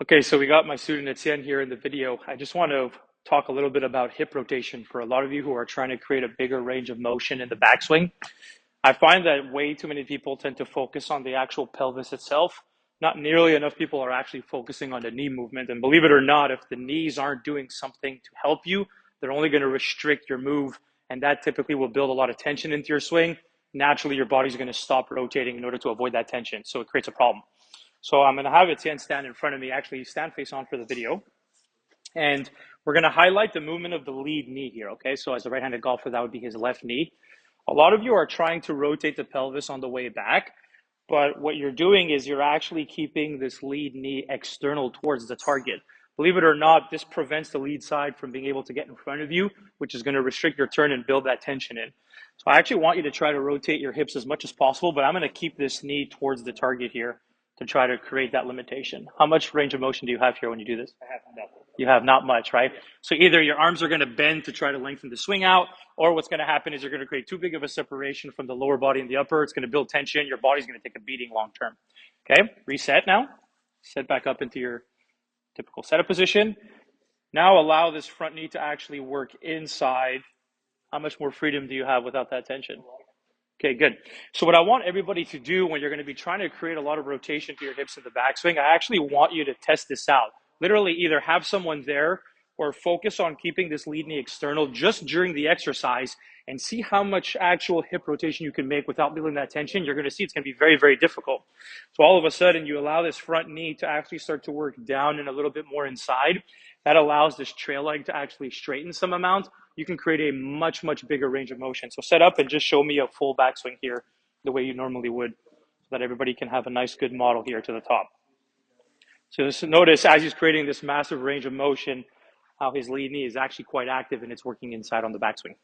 Okay, so we got my student Etienne here in the video. I just want to talk a little bit about hip rotation for a lot of you who are trying to create a bigger range of motion in the backswing. I find that way too many people tend to focus on the actual pelvis itself. Not nearly enough people are actually focusing on the knee movement. And believe it or not, if the knees aren't doing something to help you, they're only going to restrict your move. And that typically will build a lot of tension into your swing. Naturally, your body's going to stop rotating in order to avoid that tension. So it creates a problem. So I'm going to have Etienne stand in front of me, actually stand face on for the video. And we're going to highlight the movement of the lead knee here, okay? So as a right-handed golfer, that would be his left knee. A lot of you are trying to rotate the pelvis on the way back, but what you're doing is you're actually keeping this lead knee external towards the target. Believe it or not, this prevents the lead side from being able to get in front of you, which is going to restrict your turn and build that tension in. So I actually want you to try to rotate your hips as much as possible, but I'm going to keep this knee towards the target here to try to create that limitation. How much range of motion do you have here when you do this? I have nothing. You have not much, right? So either your arms are going to bend to try to lengthen the swing out, or what's going to happen is you're going to create too big of a separation from the lower body and the upper. It's going to build tension. Your body's going to take a beating long term. Okay, reset now. Set back up into your typical setup position. Now allow this front knee to actually work inside. How much more freedom do you have without that tension? Okay, good. So what I want everybody to do when you're going to be trying to create a lot of rotation to your hips in the backswing, I actually want you to test this out. Literally either have someone there or focus on keeping this lead knee external just during the exercise and see how much actual hip rotation you can make without building that tension. You're going to see it's going to be very, very difficult. So all of a sudden you allow this front knee to actually start to work down and a little bit more inside. That allows this trail leg to actually straighten some amount. You can create a much, much bigger range of motion. So set up and just show me a full backswing here the way you normally would so that everybody can have a nice, good model here to the top. So just notice as he's creating this massive range of motion, how his lead knee is actually quite active and it's working inside on the backswing.